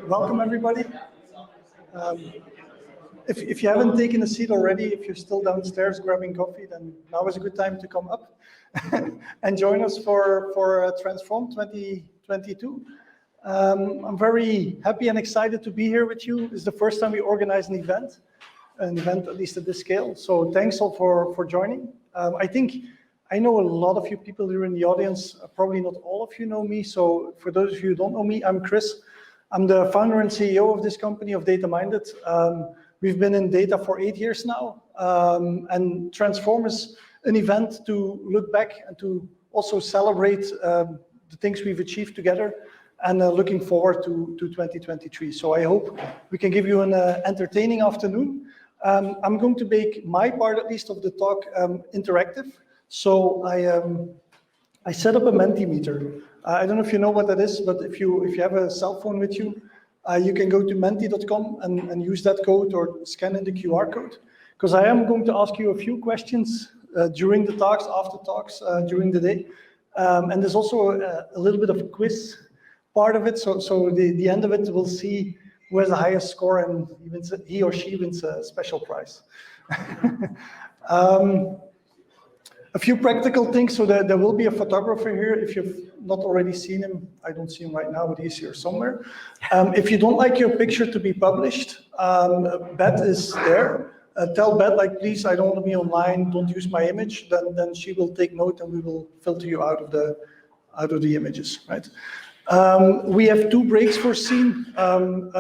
welcome everybody. If you haven't taken a seat already, if you're still downstairs grabbing coffee, then now is a good time to come up and join us for Transform 2022. I'm very happy and excited to be here with you. It's the first time we organize an event at least at this scale. So thanks all for joining. I know a lot of you people here in the audience, probably not all of you know me. So for those of you who don't know me, I'm Kris. I'm the founder and CEO of this company, of Data Minded. We've been in data for 8 years now. And Transform is an event to look back and to also celebrate the things we've achieved together, and looking forward to 2023. So I hope we can give you an entertaining afternoon. I'm going to make my part, at least, of the talk interactive. So I set up a Mentimeter. I don't know if you know what that is, but if you have a cell phone with you, you can go to menti.com and use that code or scan in the QR code. Because I am going to ask you a few questions during the talks, after talks, during the day. And there's also a little bit of a quiz part of it. So the end of it, we'll see who has the highest score, and he or she wins a special prize. A few practical things. So there will be a photographer here. If you've not already seen him, I don't see him right now, but he's here somewhere. If you don't like your picture to be published, Bet is there. Tell Bet, like, please, I don't want to be online, don't use my image. Then she will take note and we will filter you out of the images, right? We have 2 breaks foreseen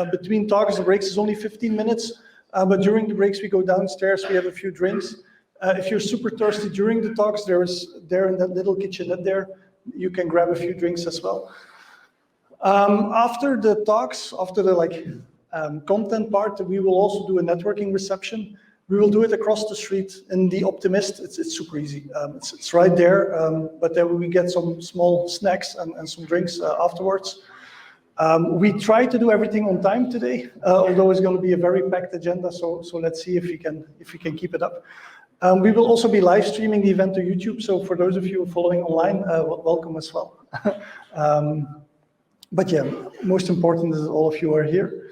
between talks. The breaks is only 15 minutes, but during the breaks we go downstairs, we have a few drinks. If you're super thirsty during the talks, there in that little kitchenette there, you can grab a few drinks as well. After the talks, after the content part, we will also do a networking reception. We will do it across the street in the Optimist. It's super easy. It's right there, but then we get some small snacks and some drinks afterwards. We try to do everything on time today, although it's going to be a very packed agenda. So let's see if we can keep it up. We will also be live streaming the event to YouTube. So for those of you following online, welcome as well. But yeah, most important is all of you are here.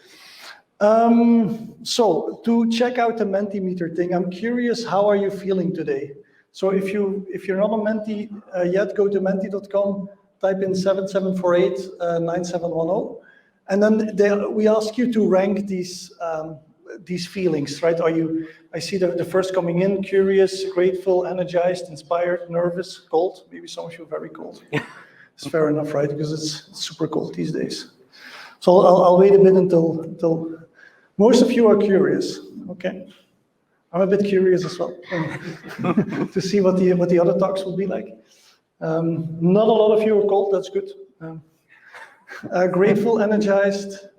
So to check out the Mentimeter thing, I'm curious, how are you feeling today? So if you're not on Menti yet, go to menti.com, type in 7748-9710, and then we ask you to rank these feelings, right? I see the first coming in: curious, grateful, energized, inspired, nervous, cold. Maybe some of you are very cold. It's fair enough, right? Because it's super cold these days. So I'll wait a bit until most of you are curious. Okay, I'm a bit curious as well to see what the other talks will be like. Not a lot of you are cold. That's good. Grateful, energized.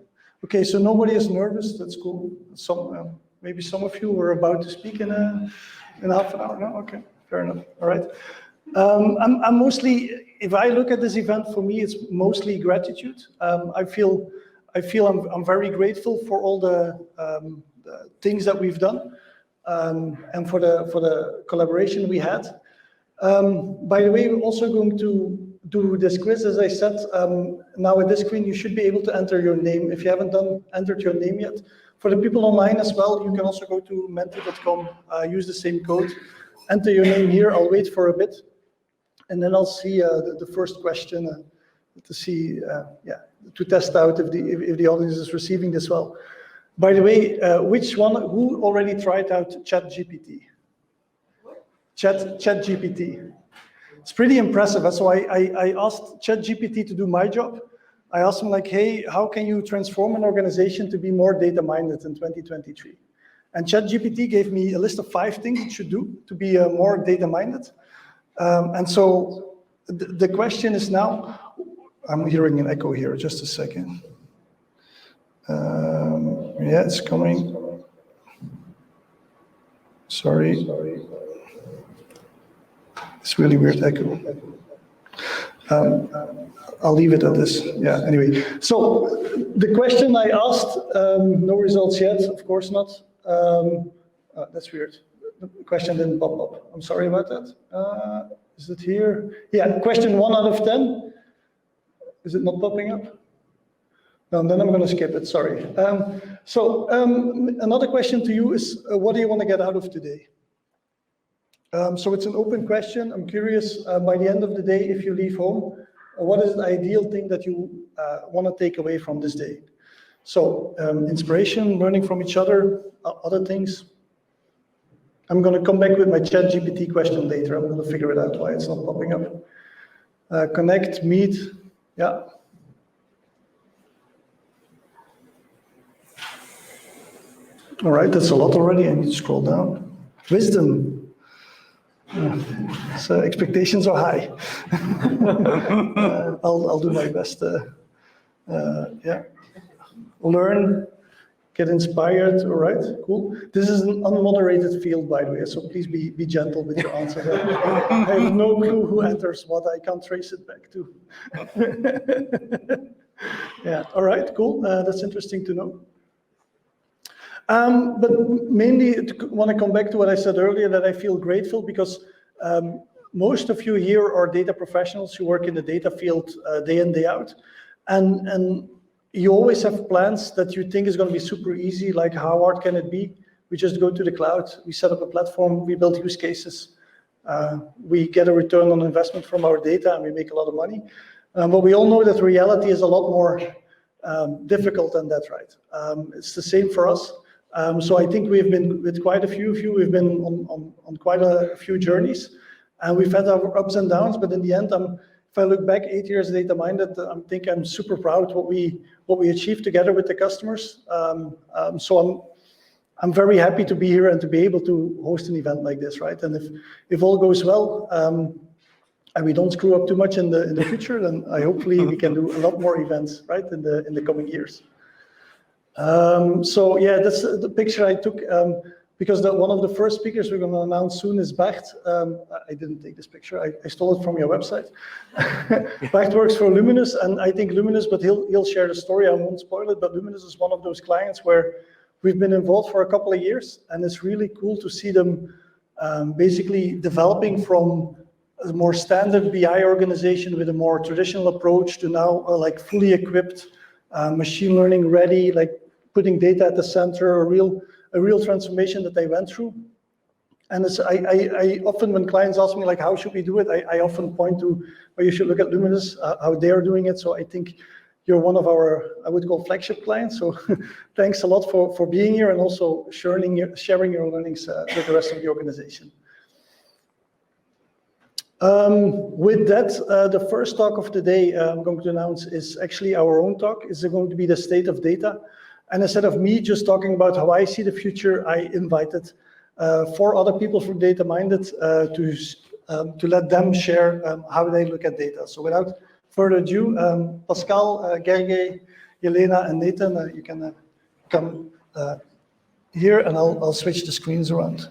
Okay, so nobody is nervous. That's cool. Maybe some of you were about to speak in half an hour. No, okay, fair enough. All right. I'm mostly, if I look at this event, for me, it's mostly gratitude. I feel I'm very grateful for all the things that we've done, and for the collaboration we had. By the way, we're also going to do this quiz, as I said. Now at this screen, you should be able to enter your name. If you haven't entered your name yet, for the people online as well, you can also go to menti.com, use the same code, enter your name here. I'll wait for a bit, and then I'll see the first question to see, to test out if the audience is receiving this well. By the way, who already tried out ChatGPT? ChatGPT. It's pretty impressive. So I asked ChatGPT to do my job. I asked him, like, hey, how can you transform an organization to be more data-minded in 2023? And ChatGPT gave me a list of 5 things it should do to be more data-minded. And so the question is now, I'm hearing an echo here, just a second. Yeah, it's coming. Sorry. It's really weird echo. I'll leave it at this. Yeah, anyway. So the question I asked, no results yet, of course not. That's weird. The question didn't pop up. I'm sorry about that. Is it here? Yeah, question 1 out of 10. Is it not popping up? No, then I'm going to skip it, sorry. Another question to you is, what do you want to get out of today? So it's an open question. I'm curious, by the end of the day, if you leave home, what is the ideal thing that you want to take away from this day? So inspiration, learning from each other, other things. I'm going to come back with my ChatGPT question later. I'm going to figure it out why it's not popping up. Connect, meet, yeah. All right, that's a lot already. I need to scroll down. Wisdom. So expectations are high. I'll do my best. Yeah. Learn, get inspired. All right, cool. This is an unmoderated field, by the way, so please be gentle with your answers. I have no clue who enters what. I can't trace it back to. Yeah. All right. Cool. That's interesting to know. But mainly, I want to come back to what I said earlier, that I feel grateful because most of you here are data professionals who work in the data field day in, day out. And you always have plans that you think is going to be super easy, like how hard can it be? We just go to the cloud, we set up a platform, we build use cases, we get a return on investment from our data, and we make a lot of money. But we all know that reality is a lot more difficult than that, right? It's the same for us. So I think we've been with quite a few of you, we've been on quite a few journeys, and we've had our ups and downs, but in the end, if I look back 8 years data-minded, I think I'm super proud what we achieved together with the customers. So I'm very happy to be here and to be able to host an event like this, right? And if all goes well, and we don't screw up too much in the future, then hopefully we can do a lot more events, right, in the coming years. So yeah, that's the picture I took because one of the first speakers we're going to announce soon is Bart. I didn't take this picture. I stole it from your website. Bart works for Luminous, and I think Luminous, but he'll share the story. I won't spoil it, but Luminous is one of those clients where we've been involved for a couple of years, and it's really cool to see them basically developing from a more standard BI organization with a more traditional approach to now like fully equipped, machine learning ready, like putting data at the center, a real transformation that they went through. And I often, when clients ask me like, how should we do it? I often point to, well, you should look at Luminous, how they're doing it. So I think you're one of our, I would call flagship clients. So thanks a lot for being here and also sharing your learnings with the rest of the organization. With that, the first talk of the day I'm going to announce is actually our own talk. It's going to be the state of data. And instead of me just talking about how I see the future, I invited 4 other people from Data-Minded to let them share how they look at data. So without further ado, Pascal, Gergely, Jelena, and Nathan, you can come here, and I'll switch the screens around.